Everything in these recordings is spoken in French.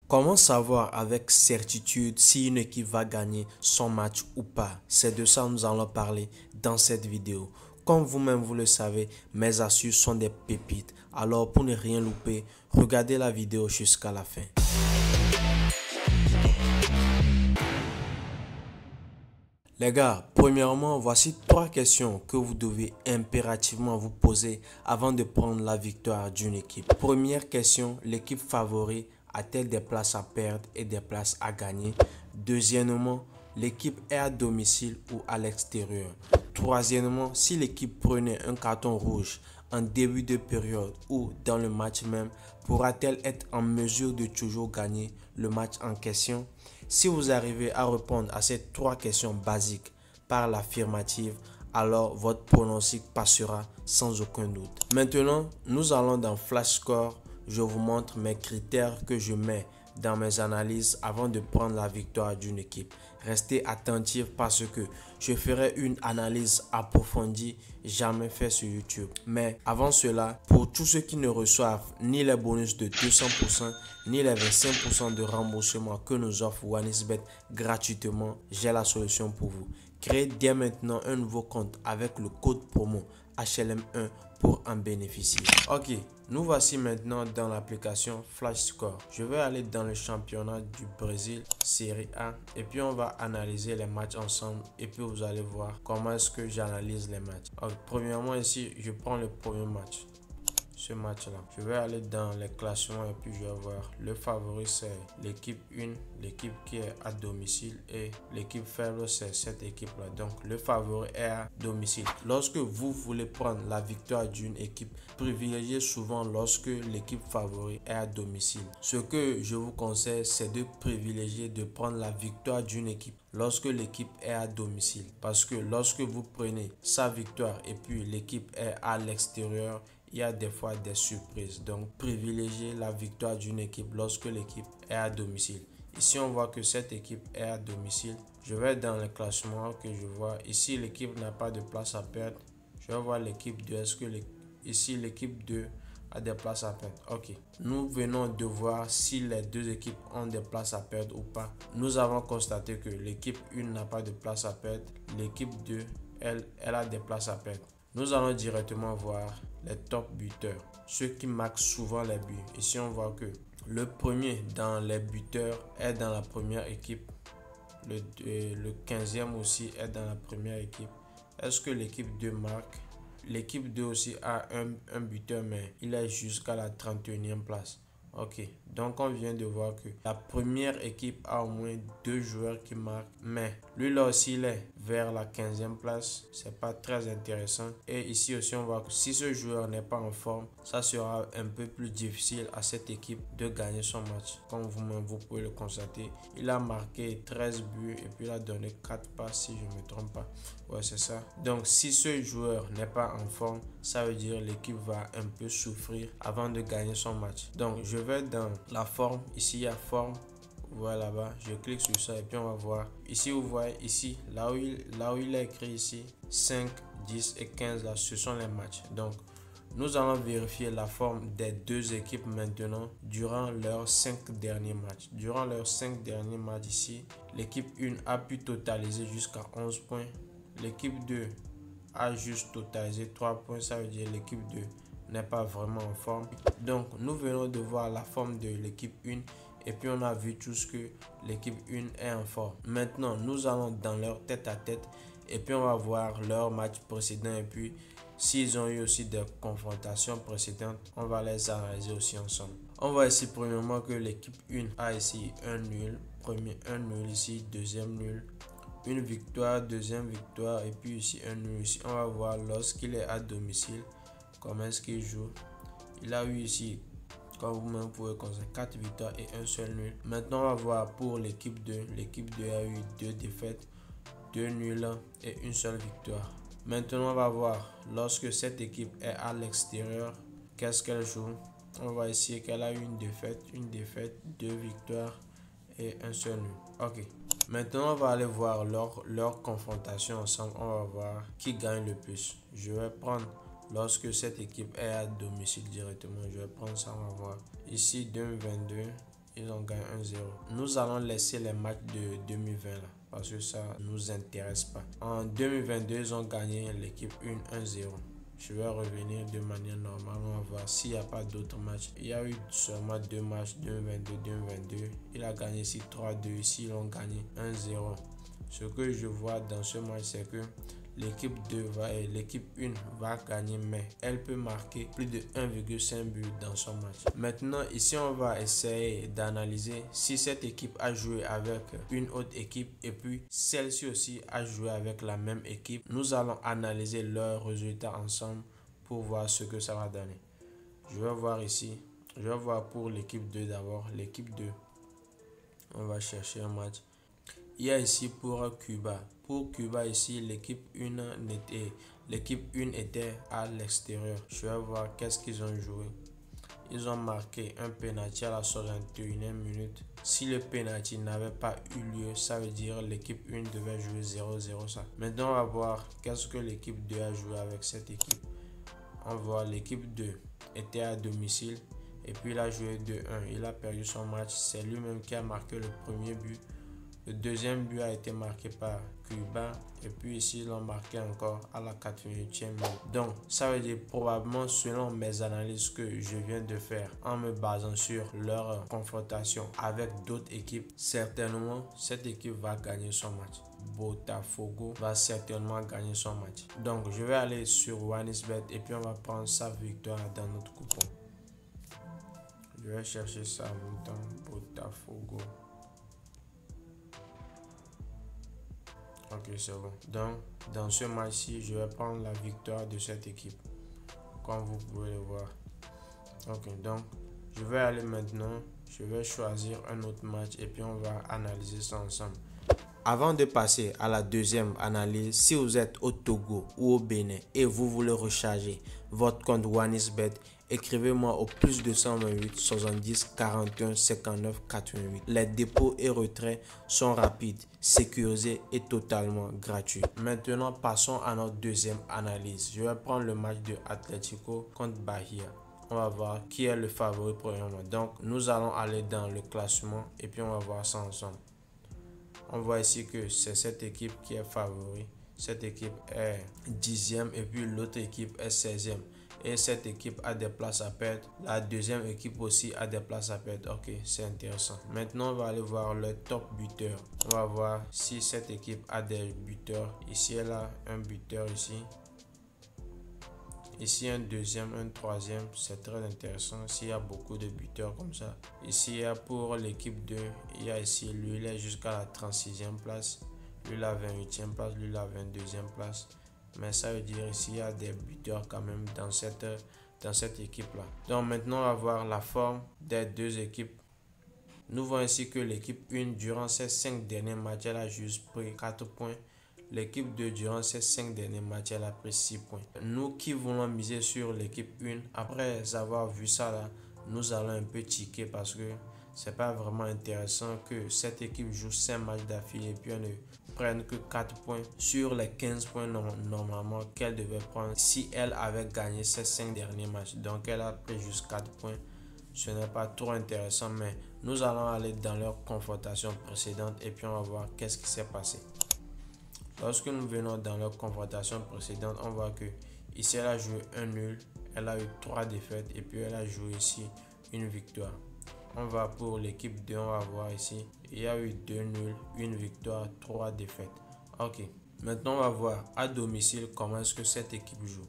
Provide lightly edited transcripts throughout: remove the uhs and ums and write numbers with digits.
Comment savoir avec certitude si une équipe va gagner son match ou pas? C'est de ça que nous allons parler dans cette vidéo. Comme vous-même vous le savez, mes astuces sont des pépites. Alors pour ne rien louper, regardez la vidéo jusqu'à la fin. Les gars, premièrement, voici 3 questions que vous devez impérativement vous poser avant de prendre la victoire d'une équipe. Première question, l'équipe favori a-t-elle des places à perdre et des places à gagner? Deuxièmement, l'équipe est à domicile ou à l'extérieur? Troisièmement, si l'équipe prenait un carton rouge en début de période ou dans le match même, pourra-t-elle être en mesure de toujours gagner le match en question? Si vous arrivez à répondre à ces 3 questions basiques par l'affirmative, alors votre pronostic passera sans aucun doute. Maintenant, nous allons dans Flash Score. Je vous montre mes critères que je mets dans mes analyses avant de prendre la victoire d'une équipe. Restez attentifs parce que je ferai une analyse approfondie jamais faite sur YouTube. Mais avant cela, pour tous ceux qui ne reçoivent ni les bonus de 200% ni les 25% de remboursement que nous offre OneXBet gratuitement, j'ai la solution pour vous. Créez dès maintenant un nouveau compte avec le code promo HLM1 pour en bénéficier. Ok, nous voici maintenant dans l'application Flash Score. Je vais aller dans le championnat du Brésil, Série A, et puis on va analyser les matchs ensemble et puis vous allez voir comment est-ce que j'analyse les matchs. Alors, premièrement ici, je prends le premier match. Ce match là, je vais aller dans les classements et puis je vais voir le favori, c'est l'équipe 1, l'équipe qui est à domicile, et l'équipe faible, c'est cette équipe là. Donc le favori est à domicile. Lorsque vous voulez prendre la victoire d'une équipe, privilégiez souvent lorsque l'équipe favori est à domicile. Ce que je vous conseille, c'est de privilégier de prendre la victoire d'une équipe lorsque l'équipe est à domicile, parce que lorsque vous prenez sa victoire et puis l'équipe est à l'extérieur, il y a des fois des surprises. Donc privilégiez la victoire d'une équipe lorsque l'équipe est à domicile. Ici on voit que cette équipe est à domicile. Je vais dans le classement que je vois. Ici l'équipe n'a pas de place à perdre. Je vais voir l'équipe 2. Est-ce que ici l'équipe 2 a des places à perdre? Ok. Nous venons de voir si les deux équipes ont des places à perdre ou pas. Nous avons constaté que l'équipe 1 n'a pas de place à perdre. L'équipe 2, elle a des places à perdre. Nous allons directement voir les top buteurs, ceux qui marquent souvent les buts. Ici, on voit que le premier dans les buteurs est dans la première équipe. Le 15e aussi est dans la première équipe. Est-ce que l'équipe 2 marque? L'équipe 2 aussi a un buteur, mais il est jusqu'à la 31e place. Ok, donc on vient de voir que la première équipe a au moins 2 joueurs qui marquent, mais lui là aussi il est vers la 15e place, c'est pas très intéressant. Et ici aussi on voit que si ce joueur n'est pas en forme, ça sera un peu plus difficile à cette équipe de gagner son match. Comme vous-même vous pouvez le constater, il a marqué 13 buts et puis il a donné 4 passes si je ne me trompe pas. Ouais, c'est ça. Donc si ce joueur n'est pas en forme, ça veut dire l'équipe va un peu souffrir avant de gagner son match. Donc je vais dans la forme. Ici il y a forme. Voilà, là-bas, je clique sur ça et puis on va voir. Ici vous voyez ici là où il est écrit ici 5, 10 et 15 là, ce sont les matchs. Donc nous allons vérifier la forme des deux équipes maintenant durant leurs 5 derniers matchs. Durant leurs 5 derniers matchs ici, l'équipe 1 a pu totaliser jusqu'à 11 points. L'équipe 2 a juste totalisé 3 points. Ça veut dire l'équipe 2 n'est pas vraiment en forme. Donc nous venons de voir la forme de l'équipe 1 et puis on a vu tous que l'équipe 1 est en forme. Maintenant nous allons dans leur tête à tête et puis on va voir leur match précédent et puis s'ils ont eu aussi des confrontations précédentes, on va les analyser aussi ensemble. On voit ici premièrement que l'équipe 1 a ici un nul, premier un nul ici, deuxième nul, une victoire, deuxième victoire et puis ici un nul. Ici on va voir lorsqu'il est à domicile comment est-ce qu'il joue. Il a eu ici, comme vous-même pouvez constater, 4 victoires et un seul nul. Maintenant on va voir pour l'équipe 2. L'équipe 2 a eu 2 défaites, 2 nuls et une seule victoire. Maintenant on va voir lorsque cette équipe est à l'extérieur, qu'est-ce qu'elle joue. On voit ici qu'elle a eu une défaite, 2 victoires et un seul nul. Ok. Maintenant, on va aller voir leur confrontation ensemble. On va voir qui gagne le plus. Je vais prendre lorsque cette équipe est à domicile directement. Je vais prendre ça, on va voir. Ici, 2022. Ils ont gagné 1-0. Nous allons laisser les matchs de 2020 là, parce que ça nous intéresse pas. En 2022, ils ont gagné l'équipe 1-0. Je vais revenir de manière normale. On va voir s'il n'y a pas d'autres matchs. Il y a eu seulement 2 matchs, 2022-2022. Il a gagné ici 3-2. Ici, ils ont gagné 1-0. Ce que je vois dans ce match, c'est que l'équipe 1 va gagner, mais elle peut marquer plus de 1,5 but dans son match. Maintenant, ici, on va essayer d'analyser si cette équipe a joué avec une autre équipe et puis celle-ci aussi a joué avec la même équipe. Nous allons analyser leurs résultats ensemble pour voir ce que ça va donner. Je vais voir ici. Je vais voir pour l'équipe 2 d'abord. L'équipe 2, on va chercher un match. Il y a ici pour Cuba. Pour Cuba ici, l'équipe 1 était à l'extérieur. Je vais voir qu'est-ce qu'ils ont joué. Ils ont marqué un penalty à la 61e minute. Si le penalty n'avait pas eu lieu, ça veut dire l'équipe 1 devait jouer 0-0 ça. Maintenant, on va voir qu'est-ce que l'équipe 2 a joué avec cette équipe. On voit l'équipe 2 était à domicile et puis il a joué 2-1. Il a perdu son match. C'est lui-même qui a marqué le premier but. Le deuxième but a été marqué par Cuba et puis ici ils l'ont marqué encore à la 88e minute. Donc ça veut dire probablement selon mes analyses que je viens de faire en me basant sur leur confrontation avec d'autres équipes, certainement cette équipe va gagner son match. Botafogo va certainement gagner son match. Donc je vais aller sur OneXBet et puis on va prendre sa victoire dans notre coupon. Je vais chercher ça en même temps. Botafogo. Ok, c'est bon. Donc, dans ce match-ci, je vais prendre la victoire de cette équipe. Comme vous pouvez le voir. Ok, donc, je vais aller maintenant. Je vais choisir un autre match et puis on va analyser ça ensemble. Avant de passer à la deuxième analyse, si vous êtes au Togo ou au Bénin et vous voulez recharger votre compte OneXBet, écrivez-moi au plus 228 70 41 59 88. Les dépôts et retraits sont rapides, sécurisés et totalement gratuits. Maintenant, passons à notre deuxième analyse. Je vais prendre le match de Atlético contre Bahia. On va voir qui est le favori premièrement. Donc, nous allons aller dans le classement et puis on va voir ça ensemble. On voit ici que c'est cette équipe qui est favori. Cette équipe est 10e et puis l'autre équipe est 16e. Et cette équipe a des places à perdre. La deuxième équipe aussi a des places à perdre. Ok, c'est intéressant. Maintenant, on va aller voir le top buteur. On va voir si cette équipe a des buteurs. Ici, elle a un buteur ici. Ici, un deuxième, un troisième. C'est très intéressant. S'il y a beaucoup de buteurs comme ça. Ici, il y a pour l'équipe 2. Il y a ici, lui, il est jusqu'à la 36e place. Lui, la 28e place. Lui, la 22e place. Mais ça veut dire ici, il y a des buteurs quand même dans cette équipe-là. Donc, maintenant, on va voir la forme des deux équipes. Nous voyons ici que l'équipe 1, durant ses 5 derniers matchs, elle a juste pris 4 points. L'équipe 2, durant ces 5 derniers matchs, elle a pris 6 points. Nous qui voulons miser sur l'équipe 1, après avoir vu ça là, nous allons un peu tiquer parce que c'est pas vraiment intéressant que cette équipe joue 5 matchs d'affilée et puis on ne prenne que 4 points sur les 15 points normalement qu'elle devait prendre si elle avait gagné ces 5 derniers matchs. Donc elle a pris juste 4 points. Ce n'est pas trop intéressant, mais nous allons aller dans leur confrontation précédente et puis on va voir qu'est-ce qui s'est passé. Lorsque nous venons dans leur confrontation précédente, on voit que ici elle a joué un nul, elle a eu 3 défaites et puis elle a joué ici une victoire. On va pour l'équipe 2, on va voir ici, il y a eu 2 nuls, 1 victoire, 3 défaites. Ok, maintenant on va voir à domicile comment est-ce que cette équipe joue.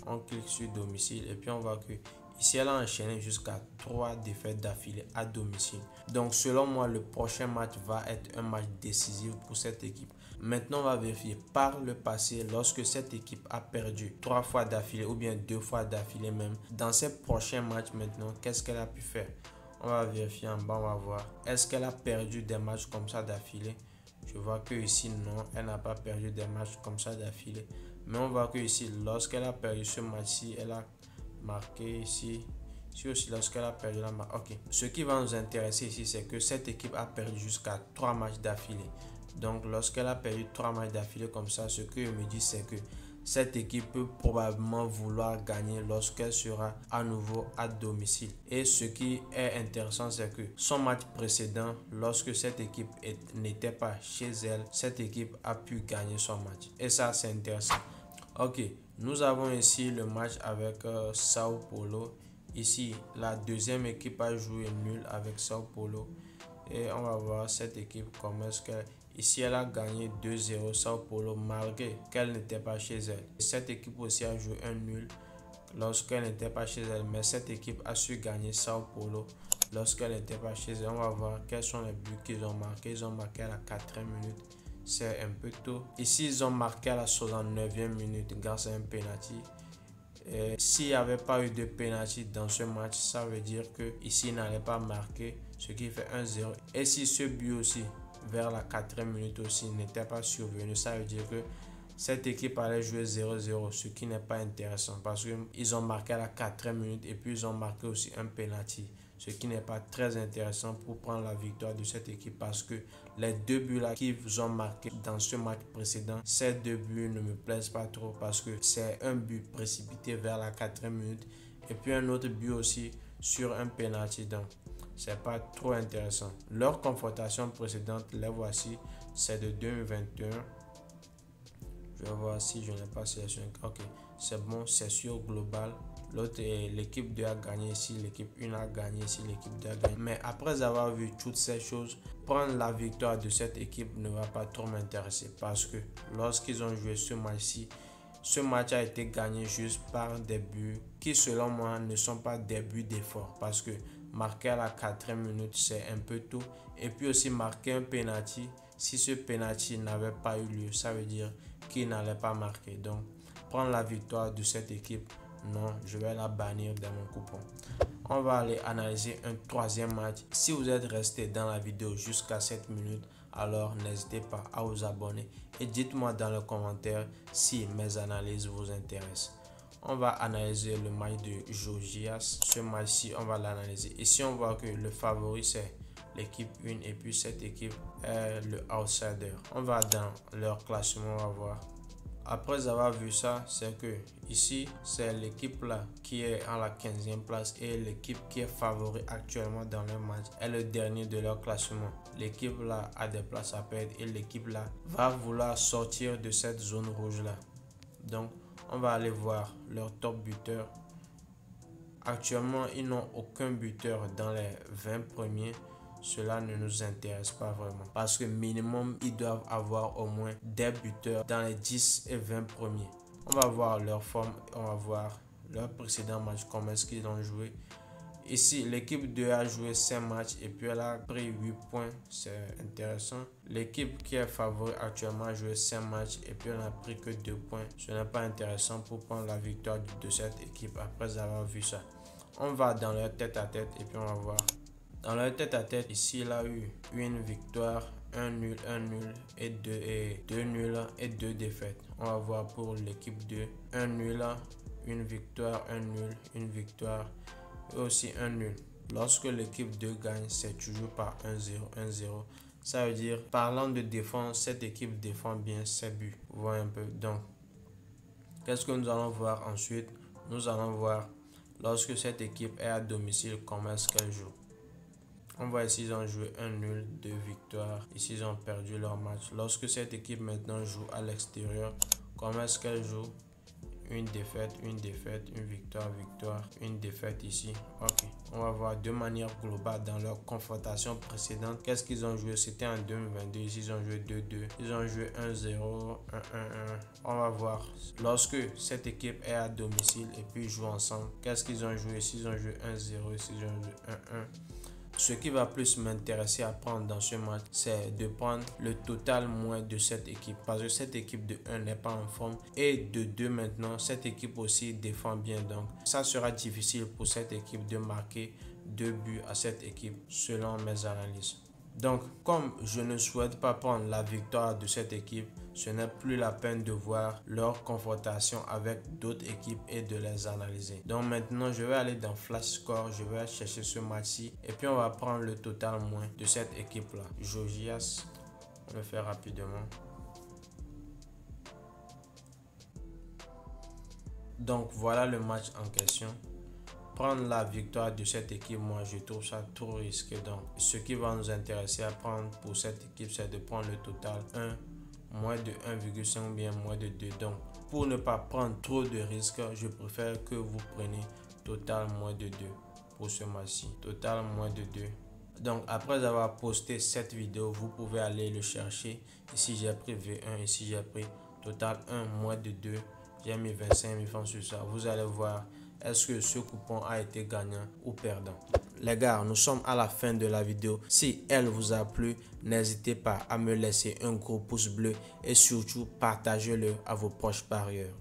On clique sur domicile et puis on voit que ici elle a enchaîné jusqu'à 3 défaites d'affilée à domicile. Donc selon moi, le prochain match va être un match décisif pour cette équipe. Maintenant, on va vérifier par le passé, lorsque cette équipe a perdu 3 fois d'affilée ou bien 2 fois d'affilée même. Dans ces prochains matchs maintenant, qu'est-ce qu'elle a pu faire? On va vérifier en bas, on va voir. Est-ce qu'elle a perdu des matchs comme ça d'affilée? Je vois que ici, non, elle n'a pas perdu des matchs comme ça d'affilée. Mais on voit que ici, lorsqu'elle a perdu ce match-ci, elle a marqué ici. Ici aussi, lorsqu'elle a perdu la marque. Ok. Ce qui va nous intéresser ici, c'est que cette équipe a perdu jusqu'à 3 matchs d'affilée. Donc, lorsqu'elle a perdu 3 matchs d'affilée comme ça, ce que je me dis, c'est que cette équipe peut probablement vouloir gagner lorsqu'elle sera à nouveau à domicile. Et ce qui est intéressant, c'est que son match précédent, lorsque cette équipe n'était pas chez elle, cette équipe a pu gagner son match. Et ça, c'est intéressant. Ok, nous avons ici le match avec Sao Paulo. Ici, la deuxième équipe a joué nul avec Sao Paulo. Et on va voir cette équipe comment est-ce qu'elle... Ici, elle a gagné 2-0 Sao Paulo malgré qu'elle n'était pas chez elle. Cette équipe aussi a joué un nul lorsqu'elle n'était pas chez elle. Mais cette équipe a su gagner Sao Paulo lorsqu'elle n'était pas chez elle. On va voir quels sont les buts qu'ils ont marqués. Ils ont marqué à la 4e minute. C'est un peu tôt. Ici, ils ont marqué à la 69e minute grâce à un penalty. S'il n'y avait pas eu de penalty dans ce match, ça veut dire que ici il n'allait pas marquer, ce qui fait 1-0. Et si ce but aussi, vers la 4e minute aussi, n'était pas survenu, ça veut dire que cette équipe allait jouer 0-0, ce qui n'est pas intéressant parce qu'ils ont marqué à la 4e minute et puis ils ont marqué aussi un penalty, ce qui n'est pas très intéressant pour prendre la victoire de cette équipe parce que les deux buts là qu'ils ont marqués dans ce match précédent, ces deux buts ne me plaisent pas trop parce que c'est un but précipité vers la 4e minute et puis un autre but aussi sur un penalty, donc c'est pas trop intéressant. Leur confrontation précédente, les voici, c'est de 2021. Je vais voir si je n'ai pas sélectionné. Ok, c'est bon, c'est sur global. L'autre, l'équipe 2 a gagné ici, l'équipe 1 a gagné ici, l'équipe 2 a gagné. Mais après avoir vu toutes ces choses, prendre la victoire de cette équipe ne va pas trop m'intéresser parce que lorsqu'ils ont joué ce match-ci, ce match a été gagné juste par des buts qui, selon moi, ne sont pas des buts d'effort parce que marquer à la 4e minute, c'est un peu tôt. Et puis aussi marquer un penalty. Si ce penalty n'avait pas eu lieu, ça veut dire qu'il n'allait pas marquer. Donc, prendre la victoire de cette équipe, non, je vais la bannir dans mon coupon. On va aller analyser un troisième match. Si vous êtes resté dans la vidéo jusqu'à 7 minutes, alors n'hésitez pas à vous abonner et dites-moi dans les commentaires si mes analyses vous intéressent. On va analyser le match de Georgias. Ce match-ci, on va l'analyser. Ici, on voit que le favori, c'est l'équipe 1 et puis cette équipe est le outsider. On va dans leur classement, on va voir. Après avoir vu ça, c'est que ici, c'est l'équipe là qui est en la 15e place et l'équipe qui est favori actuellement dans le match est le dernier de leur classement. L'équipe là a des places à perdre et l'équipe là va vouloir sortir de cette zone rouge là. Donc, on va aller voir leur top buteur. Actuellement, ils n'ont aucun buteur dans les 20 premiers. Cela ne nous intéresse pas vraiment parce que minimum ils doivent avoir au moins des buteurs dans les 10 et 20 premiers. On va voir leur forme, on va voir leur précédent match, comment est-ce qu'ils ont joué. Ici, l'équipe 2 a joué 5 matchs et puis elle a pris 8 points. C'est intéressant. L'équipe qui est favori actuellement a joué 5 matchs et puis elle n'a pris que 2 points. Ce n'est pas intéressant pour prendre la victoire de cette équipe après avoir vu ça. On va dans leur tête à tête et puis on va voir. Dans leur tête à tête, ici, il a eu une victoire, un nul et deux nuls et 2 défaites. On va voir pour l'équipe 2, un nul, une victoire, un nul, une victoire et aussi un nul. Lorsque l'équipe 2 gagne, c'est toujours par 1-0, 1-0. Ça veut dire, parlant de défense, cette équipe défend bien ses buts. Vous voyez un peu. Donc, qu'est-ce que nous allons voir ensuite? Nous allons voir lorsque cette équipe est à domicile, comment est-ce qu'elle joue. On voit ici, ils ont joué un nul, 2 victoires. Ici, ils ont perdu leur match. Lorsque cette équipe maintenant joue à l'extérieur, comment est-ce qu'elle joue? Une défaite, une victoire, une défaite ici. Ok, on va voir de manière globale dans leur confrontation précédente. Qu'est-ce qu'ils ont joué? C'était en 2022. Ici, ils ont joué 2-2. Ils ont joué 1-0, 1-1-1. On va voir. Lorsque cette équipe est à domicile et puis joue ensemble, qu'est-ce qu'ils ont joué? Ici, ils ont joué 1-0. Ici, ils ont joué 1-1. Ce qui va plus m'intéresser à prendre dans ce match, c'est de prendre le total moins de cette équipe. Parce que cette équipe de 1 n'est pas en forme. Et de 2 maintenant, cette équipe aussi défend bien. Donc, ça sera difficile pour cette équipe de marquer 2 buts à cette équipe selon mes analyses. Donc, comme je ne souhaite pas prendre la victoire de cette équipe, ce n'est plus la peine de voir leur confrontation avec d'autres équipes et de les analyser. Donc maintenant, je vais aller dans Flash Score, je vais chercher ce match-ci et puis on va prendre le total moins de cette équipe-là. Georgias, on le fait rapidement. Donc voilà le match en question. Prendre la victoire de cette équipe, moi je trouve ça trop risqué. Donc ce qui va nous intéresser à prendre pour cette équipe, c'est de prendre le total 1, moins de 1,5 ou bien moins de 2. Donc pour ne pas prendre trop de risques, je préfère que vous preniez total moins de 2 pour ce match-ci. Total moins de 2. Donc après avoir posté cette vidéo, vous pouvez aller le chercher. Ici j'ai pris V1, ici j'ai pris total 1 moins de 2. J'ai mis 25 000 francs sur ça. Vous allez voir est-ce que ce coupon a été gagnant ou perdant. Les gars, nous sommes à la fin de la vidéo. Si elle vous a plu, n'hésitez pas à me laisser un gros pouce bleu et surtout partagez-le à vos proches parieurs.